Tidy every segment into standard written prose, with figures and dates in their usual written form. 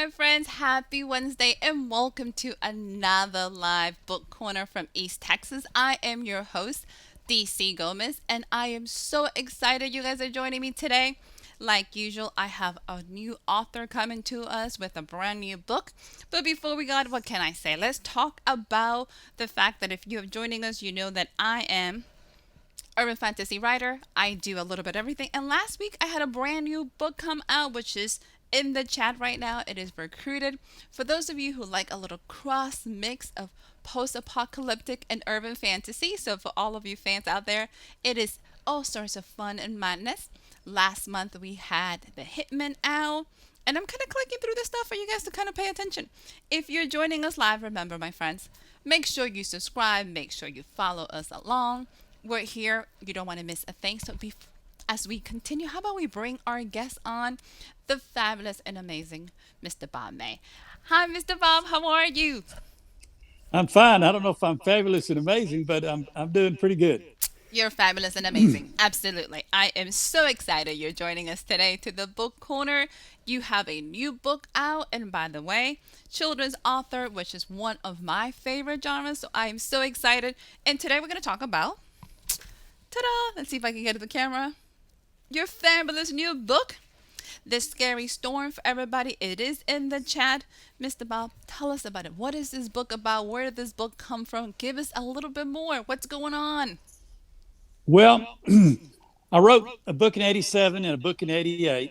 my friends. Happy Wednesday and welcome to another live book corner from East Texas. I am your host, DC Gomez, and I am so excited you guys are joining me today. Like usual, I have a new author coming to us with a brand new book. But before we got, what can I say? Let's talk about the fact that if you have joining us, you know that I am urban fantasy writer. I do a little bit of everything. And last week I had a brand new book come out, which is in the chat right now. It is Recruited. For those of you who like a little cross mix of post apocalyptic and urban fantasy, so for all of you fans out there, it is all sorts of fun and madness. Last month we had The Hitman Owl. And I'm kind of clicking through this stuff for you guys to kind of pay attention. If you're joining us live, remember, my friends, make sure you subscribe, make sure you follow us along. We're here. You don't want to miss a thing. So as we continue, how about we bring our guest on, the fabulous and amazing Mr. Bob May. Hi, Mr. Bob. How are you? I'm fine. I don't know if I'm fabulous and amazing, but I'm doing pretty good. You're fabulous and amazing. Absolutely. I am so excited you're joining us today to the Book Corner. You have a new book out, and by the way, children's author, which is one of my favorite genres. So I am so excited. And today we're going to talk about, ta-da, let's see if I can get to the camera, your fabulous new book, The Scary Storm. For everybody, it is in the chat. Mr. Bob, tell us about it. What is this book about? Where did this book come from? Give us a little bit more. What's going on? Well, I wrote a book in 87 and a book in 88,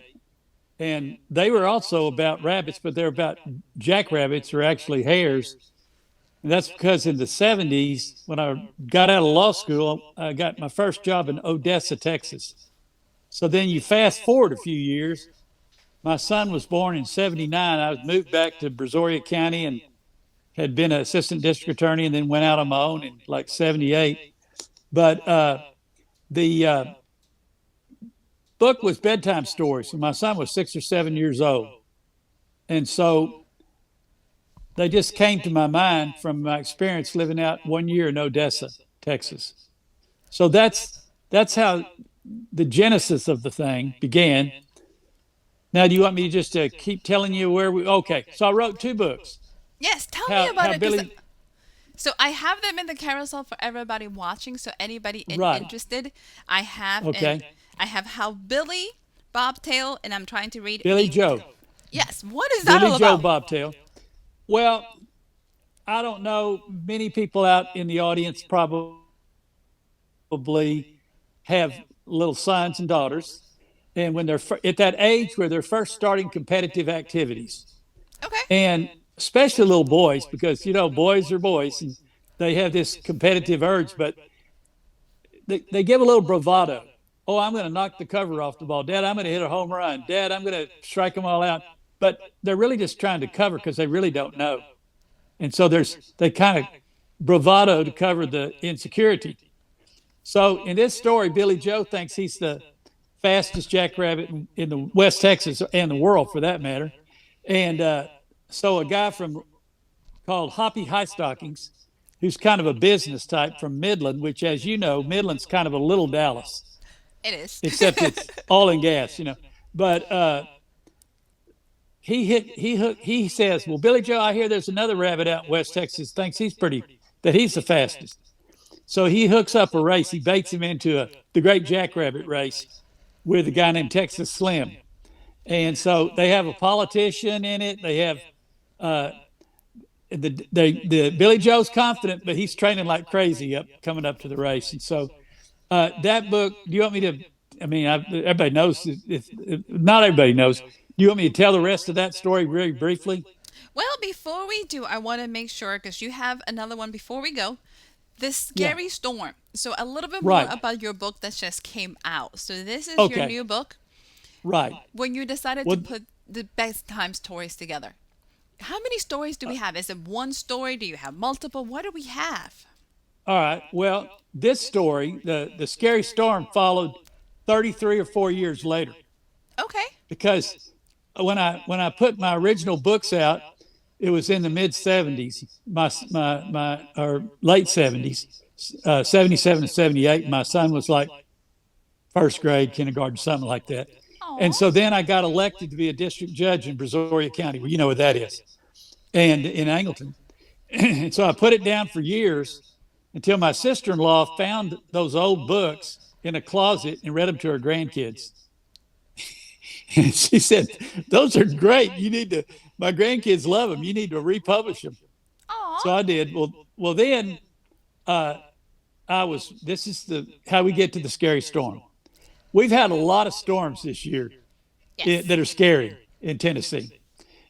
and they were also about rabbits, but they're about jackrabbits or actually hares. And that's because in the 70s, when I got out of law school, I got my first job in Odessa, Texas. So then you fast forward a few years. My son was born in 79. I was moved back to Brazoria County and had been an assistant district attorney and then went out on my own in like 78. But the book was bedtime stories. And my son was 6 or 7 years old. And so they just came to my mind from my experience living out 1 year in Odessa, Texas. So that's how the genesis of the thing began. Now, do you want me just to keep telling you where we? Okay, so I wrote two books. Yes, tell me about How it. Because Billy? so I have them in the carousel for everybody watching. So anybody Right. interested, I have, and Okay. I have How Billy Bobtail, and I'm trying to read Billy a. Joe. Yes, what is that Billy all Joe about? Bobtail. Well, I don't know. Many people out in the audience probably have little sons and daughters, and when they're at that age where they're first starting competitive activities, Okay. and especially little boys, because boys are boys and they have this competitive urge, but they give a little bravado. Oh, I'm going to knock the cover off the ball. Dad, I'm going to hit a home run. Dad, I'm going to strike them all out. But they're really just trying to cover because they really don't know. And so they kind of bravado to cover the insecurity. So in this story, Billy Joe thinks he's the fastest jackrabbit in the West Texas and the world for that matter. And so a guy from called Hoppy Highstockings, who's kind of a business type from Midland, which, as you know, Midland's kind of a little Dallas, It is. except it's oil and gas. But he says, "Well, Billy Joe, I hear there's another rabbit out in West Texas. Thinks he's the fastest." So he hooks up a race. He baits him into the Great Jackrabbit race with a guy named Texas Slim. And so they have a politician in it. They have uh, the Billy Joe's confident, but he's training like crazy coming up to the race. And so that book. Do you want me to? I mean, everybody knows. Not everybody knows. Do you want me to tell the rest of that story very briefly? Well, before we do, I want to make sure because you have another one before we go. The Yeah. Scary Storm. So a little bit more Right. about your book that just came out. So this is your Okay. new book. Right. When you decided to Well, put the best time stories together, how many stories do we have? Is it one story? Do you have multiple? What do we have? all right. Well, this story, the scary storm, followed 33 or 4 years later Okay. because when I put my original books out, it was in the mid 70s, my or late 70s, 77 and 78. My son was like first grade, kindergarten, something like that. And so then I got elected to be a district judge in Brazoria County. Well, you know what that is, and in Angleton. And so I put it down for years until my sister-in-law found those old books in a closet and read them to her grandkids. And she said, "Those are great. You need to. My grandkids love them. You need to republish them." So Aw. I did. Well, then uh, I was. This is the how we get to the scary storm. We've had a lot of storms this year Yes. that are scary in Tennessee,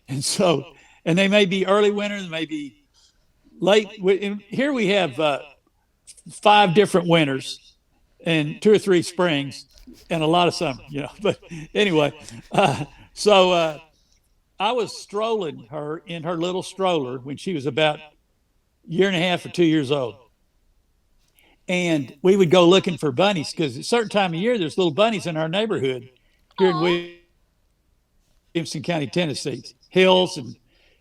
and so and they may be early winter, they may be late. Here we have 5 different winters and 2 or 3 springs and a lot of summer. But anyway, uh, so I was strolling her in her little stroller when she was about a year and a half or 2 years old. And we would go looking for bunnies because at a certain time of year, there's little bunnies in our neighborhood here in Aw. Williamson County, Tennessee, hills. And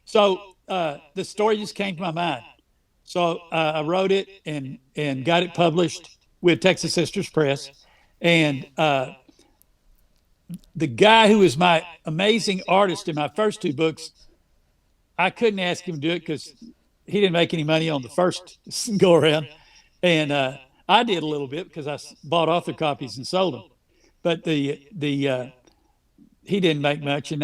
so the story just came to my mind. So I wrote it and got it published with Texas Sisters Press. And the guy who was my amazing artist in my first 2 books, I couldn't ask him to do it because he didn't make any money on the first go around. And I did a little bit because I bought author copies and sold them. But the he didn't make much, and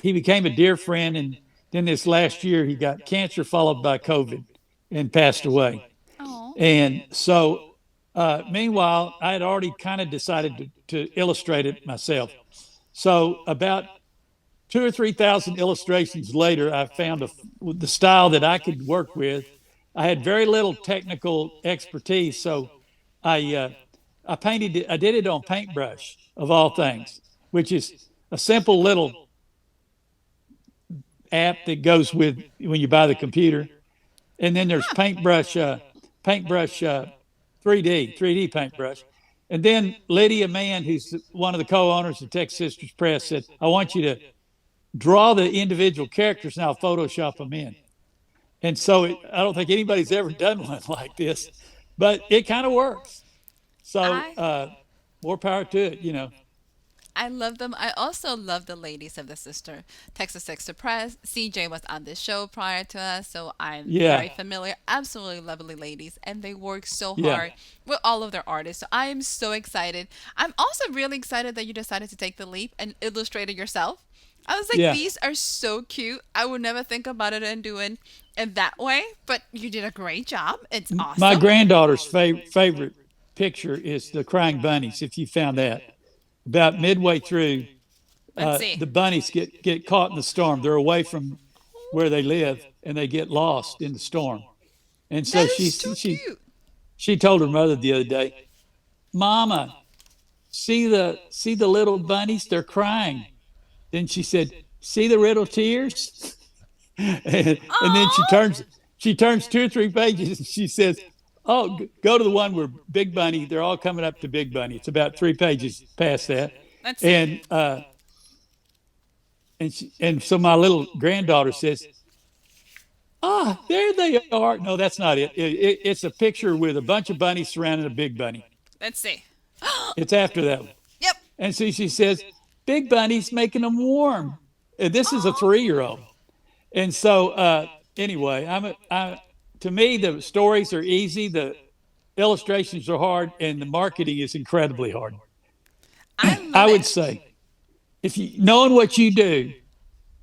he became a dear friend. And then this last year, he got cancer followed by COVID and passed away. Oh. And so, meanwhile, I had already kind of decided to illustrate it myself. So about 2 or 3 thousand illustrations later, I found the style that I could work with. I had very little technical expertise, so I painted it. I did it on paintbrush of all things, which is a simple little app that goes with when you buy the computer. And then there's paintbrush 3D paintbrush. And then Lydia Mann, who's one of the co-owners of Texas Sisters Press, said, "I want you to draw the individual characters and I'll Photoshop them in." And so I don't think anybody's ever done one like this, but it kind of works. So I more power to it. I love them. I also love the ladies of the sister Texas Sister Press. CJ was on this show prior to us, so I'm Yeah, very familiar. Absolutely lovely ladies, and they work so yeah, hard with all of their artists. So I am so excited. I'm also really excited that you decided to take the leap and illustrate it yourself. I was like, yeah. these are so cute. I would never think about it and doing it that way, but you did a great job. It's My awesome. granddaughter's favorite picture is the crying bunnies. If you found that, about midway through, Let's see. the bunnies get caught in the storm. They're away from where they live, and they get lost in the storm. And That so she is too she cute. she told her mother the other day, "Mama, see the little bunnies? They're crying." Then she said, "See the little tears?" And then Oh, she turns 2 or 3 pages and she says, "Oh, go to the one where Big Bunny. They're all coming up to Big Bunny. It's about 3 pages past that." let's see. And and so my little granddaughter says, "Ah, there they are." No, that's not it. It's a picture with a bunch of bunnies surrounding a big bunny. Let's see. It's after that one. Yep. And so she says, "Big Bunny's making them warm." And this is a Oh, 3-year-old. And so anyway, to me the stories are easy, the illustrations are hard, and the marketing is incredibly hard. I I love would it. say if you knowing what you do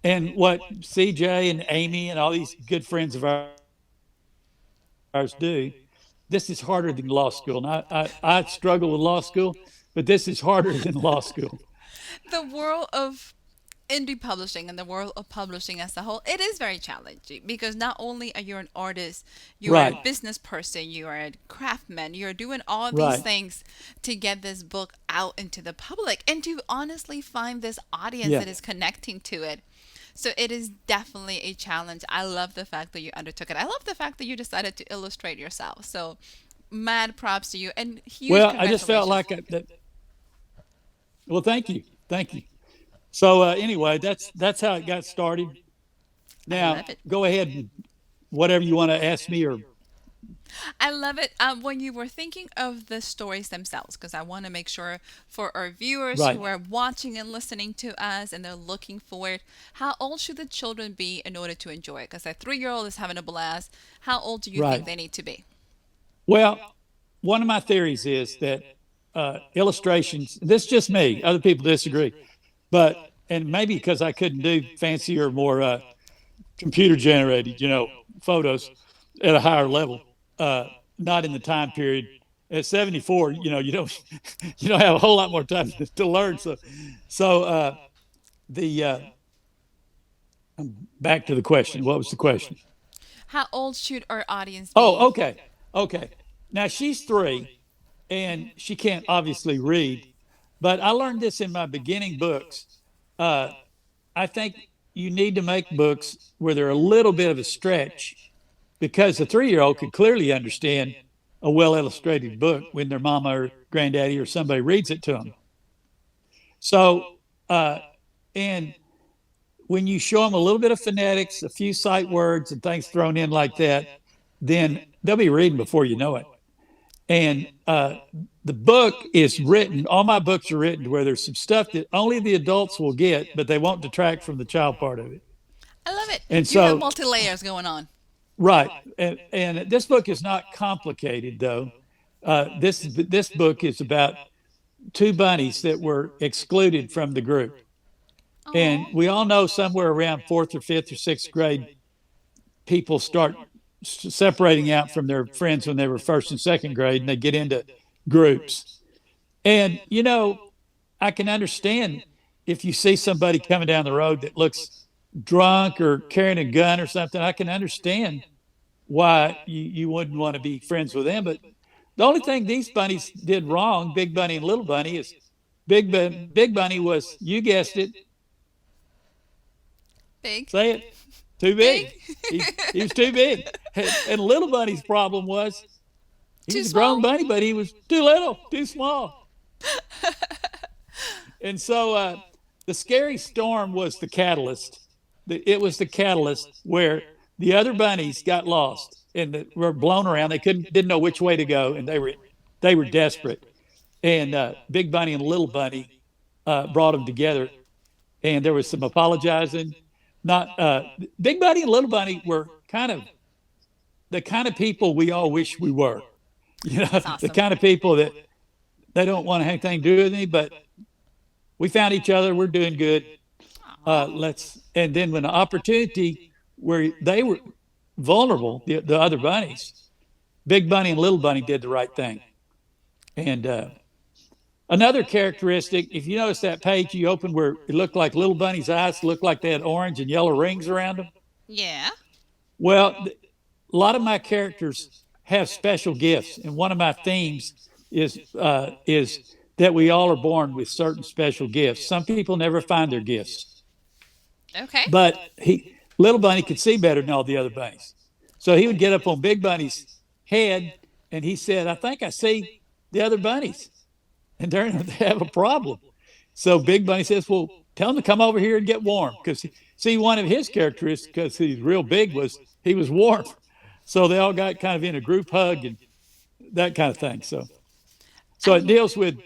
and what CJ and Amy and all these good friends of ours do, this is harder than law school. And I struggle with law school, but this is harder than law school. The world of indie publishing and the world of publishing as a whole, it is very challenging because not only are you an artist, you are a Right, business person, you are a craftsman, you're doing all these right. things to get this book out into the public and to honestly find this audience Yeah. that is connecting to it. So it is definitely a challenge. I love the fact that you undertook it. I love the fact that you decided to illustrate yourself. So mad props to you and huge Well, I just felt congratulations. like that. Well, thank you, thank you. So anyway, that's how it got started. I Now, love it. go ahead and whatever you want to ask me or I love it. When you were thinking of the stories themselves, because I want to make sure for our viewers Right, who are watching and listening to us and they're looking for it, how old should the children be in order to enjoy it? Because a 3 year old is having a blast. How old do you think right. they need to be? Well, one of my theories is that illustrations, this is just me, other people disagree, but, and maybe because I couldn't do fancier, more computer generated, photos at a higher level, not in the time period. At 74, you don't, you don't have a whole lot more time to learn. So the, back to the question. What was the question? How old should our audience Oh, be? okay. Okay. Now she's 3 and she can't obviously read, but I learned this in my beginning books. Uh, I think you need to make books where they're a little bit of a stretch because the 3-year-old could clearly understand a well illustrated book when their mama or granddaddy or somebody reads it to them. So, uh, and when you show them a little bit of phonetics, a few sight words and things thrown in like that, then they'll be reading before you know it. And the book is written, all my books are written where there's some stuff that only the adults will get, but they won't detract from the child part of it. I love it. And You have so, multi layers going on. right. And this book is not complicated, though. This book is about two bunnies that were excluded from the group. And Oh, we all know somewhere around fourth or fifth or sixth grade, people start separating out from their friends when they were first and second grade and they get into groups. And, I can understand if you see somebody coming down the road that looks drunk or carrying a gun or something, I can understand why you wouldn't want to be friends with them. But the only thing these bunnies did wrong, Big Bunny and Little Bunny, is Big Bunny was, you guessed it, big. say it, too Big. big. He was too big. And Little Bunny's problem was he Too was a grown small? bunny, but he was too little, too small. And so the scary storm was the catalyst. It was the catalyst where the other bunnies got lost and were blown around. They didn't know which way to go, and they were desperate. And Big Bunny and Little Bunny brought them together, and there was some apologizing. Not Big Bunny and Little Bunny were kind of the kind of people we all wish we were. That's The awesome. kind of people that they don't want to have anything to do with me, but we found each other. We're doing good. Aw. Let's. And then when the opportunity where they were vulnerable, the other bunnies, Big Bunny and Little Bunny did the right thing. And another characteristic, if you notice that page you opened where it looked like Little Bunny's eyes looked like they had orange and yellow rings around them. Yeah. Well, a lot of my characters have special gifts, and one of my themes is that we all are born with certain special gifts. Some people never find their gifts, Okay. but Little Bunny could see better than all the other bunnies, so he would get up on Big Bunny's head, and he said, "I think I see the other bunnies, and they have a problem." So Big Bunny says, "Well, tell him to come over here and get warm," because see, one of his characteristics, because he's real big, was he was warm. So they all got kind of in a group hug and that kind of thing. So I it lo- deals with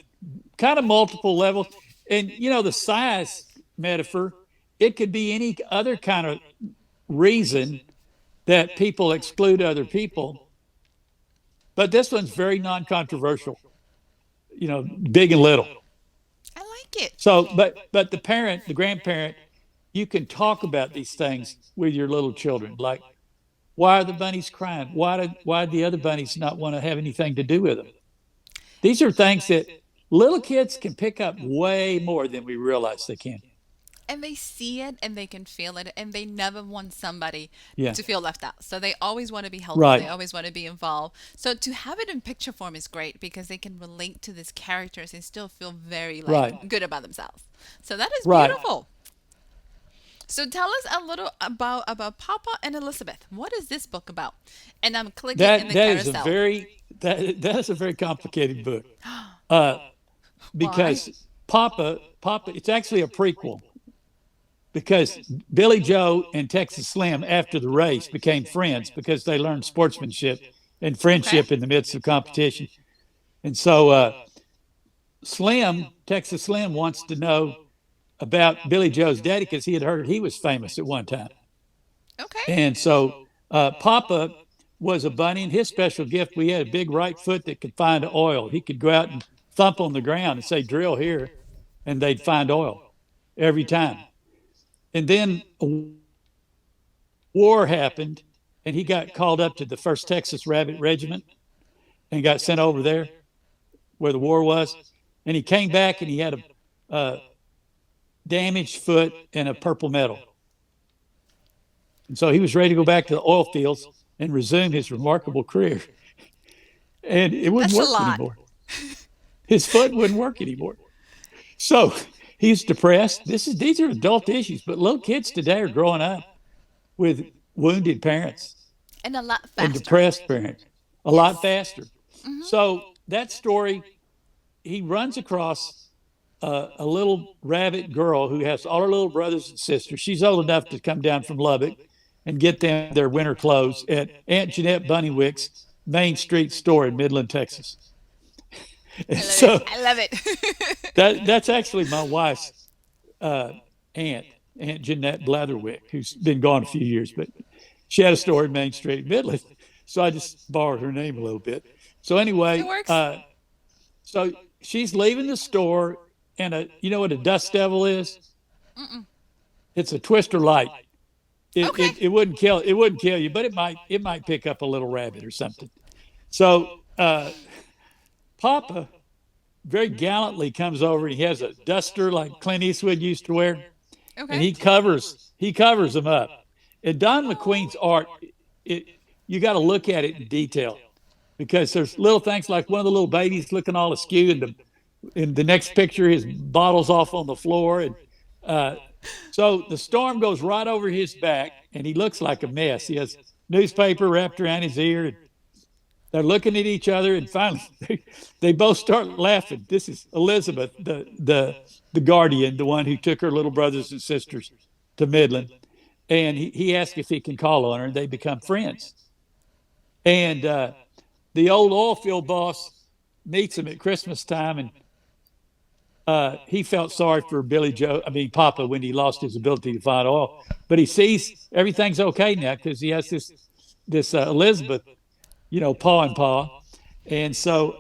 kind of multiple levels. And the size metaphor, it could be any other kind of reason that people exclude other people. But this one's very non-controversial, big and little. I like it. So, but the parent, the grandparent, you can talk about these things with your little children, like why are the bunnies crying? Why do the other bunnies not want to have anything to do with them? These are things that little kids can pick up way more than we realize they can. And they see it and they can feel it and they never want somebody Yeah. to feel left out. So they always want to be helpful. They Right. always want to be involved. So to have it in picture form is great because they can relate to these characters and still feel very Right. good about themselves. So that is Right. beautiful. So tell us a little about Papa and Elizabeth. What is this book about? And I'm clicking in That the that is a carousel. that is a very complicated book. Uh, Why? because Papa, it's actually a prequel because Billy Joe and Texas Slim after the race became friends because they learned sportsmanship and Okay. friendship in the midst of competition. And so Slim, Texas Slim, wants to know about Billy Joe's daddy because he had heard he was famous at one time. Okay. And so Papa was a bunny, and his special gift, we had a big right foot that could find oil. He could go out and thump on the ground and say, drill here, and they'd find oil every time. And then a war happened, and he got called up to the 1st Texas Rabbit Regiment and got sent over there where the war was. And he came back and he had a damaged foot and a purple medal. And so he was ready to go back to the oil fields and resume his remarkable career. And it wouldn't That's a work lot. anymore. His foot wouldn't work anymore. So he's depressed. These are adult issues, but little kids today are growing up with wounded parents And a lot and faster. depressed parents a lot Yes. faster. So that story, he runs across a little rabbit girl who has all her little brothers and sisters. She's old enough to come down from Lubbock and get them their winter clothes at Aunt Jeanette Bunnywick's Main Street store in Midland, Texas. And I love it. so I love it. that's actually my wife's uh, aunt, Aunt Jeanette Blatherwick, who's been gone a few years, but she had a store in Main Street, Midland. So I just borrowed her name a little bit. So It anyway, works. so she's leaving the store, and you know what a dust devil is? It's a twister light. Okay. It wouldn't kill you, but it might pick up a little rabbit or something. So Papa very gallantly comes over and he has a duster like Clint Eastwood used to wear, and Okay. he covers them up. And Don Oh. McQueen's art, it you got to look at it in detail because there's little things like one of the little babies looking all askew, and in the next picture his bottle's off on the floor, and uh, so the storm goes right over his back, and he looks like a mess. He has newspaper wrapped around his ear, and they're looking at each other, and finally they both start laughing. This is Elizabeth, the guardian, the one who took her little brothers and sisters to Midland, and he asks if he can call on her, and they become friends. And the old oil field boss meets him at Christmas time, and he felt sorry for Papa, when he lost his ability to find oil. But he sees everything's okay now because he has this Elizabeth, paw and paw, and so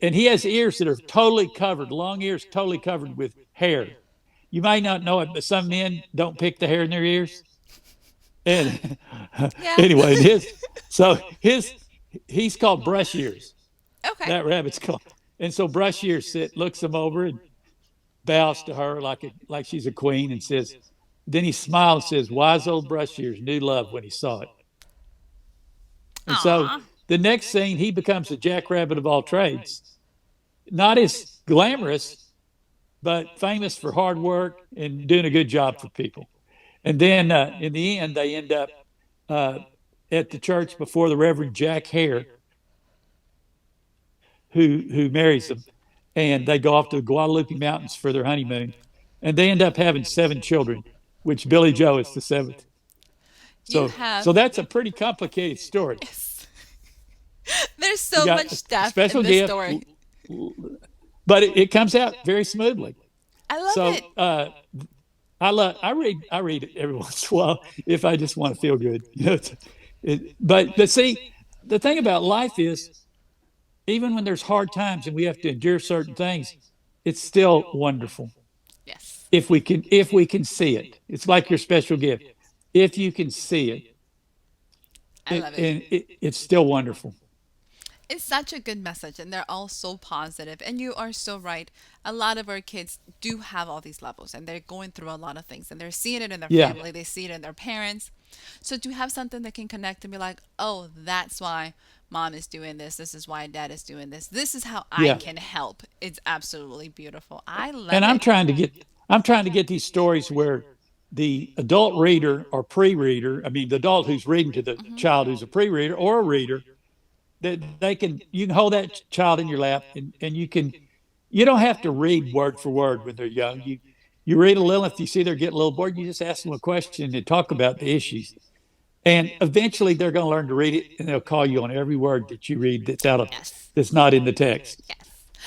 and he has ears that are totally covered, long ears totally covered with hair. You might not know it, but some men don't pick the hair in their ears. And Yeah. anyway, his he's called brush ears. Okay. That rabbit's called. And so brush ears looks him over and bows to her like she's a queen and says, then he smiles and says, wise old brush ears knew love when he saw it. And so Aw. the next scene, he becomes a jackrabbit of all trades. Not as glamorous, but famous for hard work and doing a good job for people. And then in the end, they end up uh, at the church before the Reverend Jack Hare, who marries them, and they go off to the Guadalupe Mountains for their honeymoon, and they end up having 7 children, which Billy Joe is the 7th. You So have. that's a pretty complicated story. Yes. There's You so got much a stuff in special this gift, story. but it comes out very smoothly. I love So it. I read it every once in a while if I just want to feel good. But see, the thing about life is, even when there's hard times and we have to endure certain things, it's still wonderful Yes. if we can see it. It's like your special gift. If you can see it, I love it. and it's still wonderful. It's such a good message, and they're all so positive. And you are so right. A lot of our kids do have all these levels, and they're going through a lot of things, and they're seeing it in their Yeah, family, they see it in their parents. So to have something that can connect and be like, oh, that's why mom is doing this. This is why dad is doing this. This is how I yeah. can help. It's absolutely beautiful. I And love I'm it. trying to get I'm trying to get these stories where the adult reader or pre-reader, I mean the adult who's reading to the Hmm. child who's a pre-reader or a reader, that you can hold that child in your lap, and you don't have to read word for word when they're young. You read a little. If you see they're getting a little bored, you just ask them a question and talk about the issues. And eventually they're going to learn to read it, and they'll call you on every word that you read Yes. that's not in the text. Yes.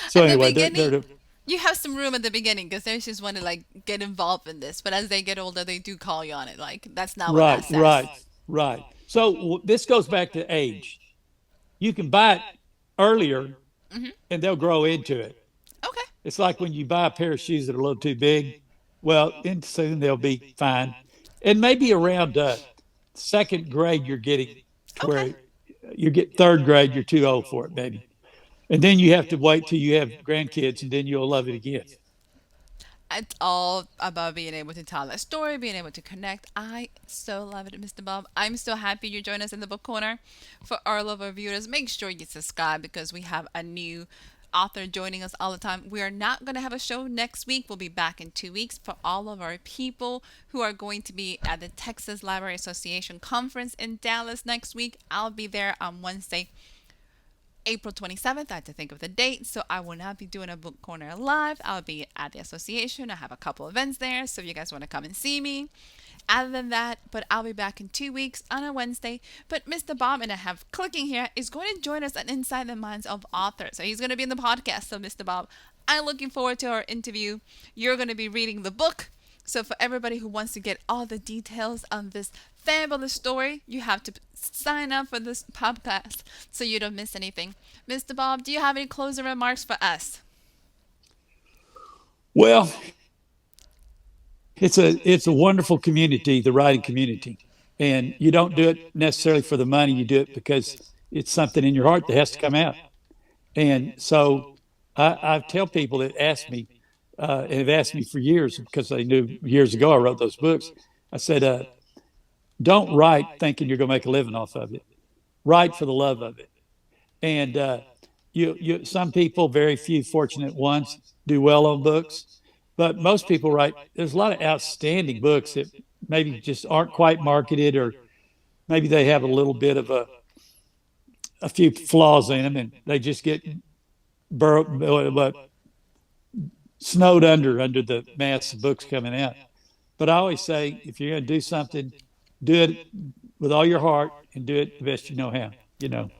So At the anyway, beginning, you have some room at the beginning because they just want to like get involved in this. But as they get older, they do call you on it. Like that's not what right, that says. right, right. So this goes back to age. You can buy it earlier, Hmm. and they'll grow into it. Okay. It's like when you buy a pair of shoes that are a little too big. Well, in soon they'll be fine, and maybe around second grade you're getting to Okay. where you get third grade you're too old for it, maybe, and then you have to wait till you have grandkids, and then you'll love it again. It's all about being able to tell a story, being able to connect. I so love it, Mr. Bob. I'm so happy you joined us in the book corner. For our lover viewers, make sure you subscribe because we have a new author joining us all the time. We are not going to have a show next week. We'll be back in 2 weeks. For all of our people who are going to be at the Texas Library Association conference in Dallas next week, I'll be there on Wednesday, April 27th. I had to think of the date, so I will not be doing a book corner live. I'll be at the association. I have a couple events there, so if you guys want to come and see me. Other than that, but I'll be back in 2 weeks on a Wednesday. But Mr. Bob, and I have clicking here, is going to join us on Inside the Minds of Authors. So he's going to be in the podcast. So, Mr. Bob, I'm looking forward to our interview. You're going to be reading the book. So for everybody who wants to get all the details on this fabulous story, you have to sign up for this podcast so you don't miss anything. Mr. Bob, do you have any closing remarks for us? Well, it's a wonderful community, the writing community, and you don't do it necessarily for the money. You do it because it's something in your heart that has to come out. And so I tell people that ask me, and have asked me for years because they knew years ago I wrote those books. I said, don't write thinking you're going to make a living off of it. Write for the love of it. And some people, very few fortunate ones, do well on books, but most people write. There's a lot of outstanding books that maybe just aren't quite marketed, or maybe they have a little bit of a few flaws in them, and they just get snowed under the mass of books coming out. But I always say, if you're going to do something, do it with all your heart and do it the best you know how. You know.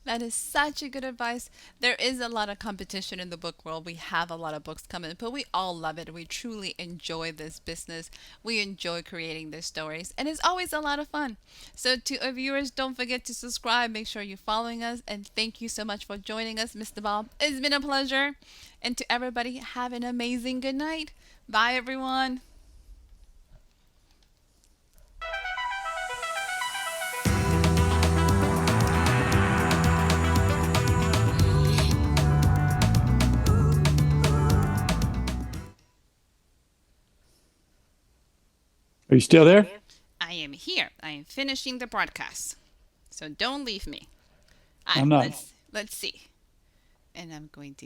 That is such a good advice. There is a lot of competition in the book world. We have a lot of books coming, but we all love it. We truly enjoy this business. We enjoy creating these stories, and it's always a lot of fun. So, to our viewers, don't forget to subscribe. Make sure you're following us, and thank you so much for joining us, Mr. Bob. It's been a pleasure. And to everybody, have an amazing good night. Bye, everyone. Are you still there? I am here. I am finishing the broadcast. So don't leave me. I'm not. Let's see. And I'm going to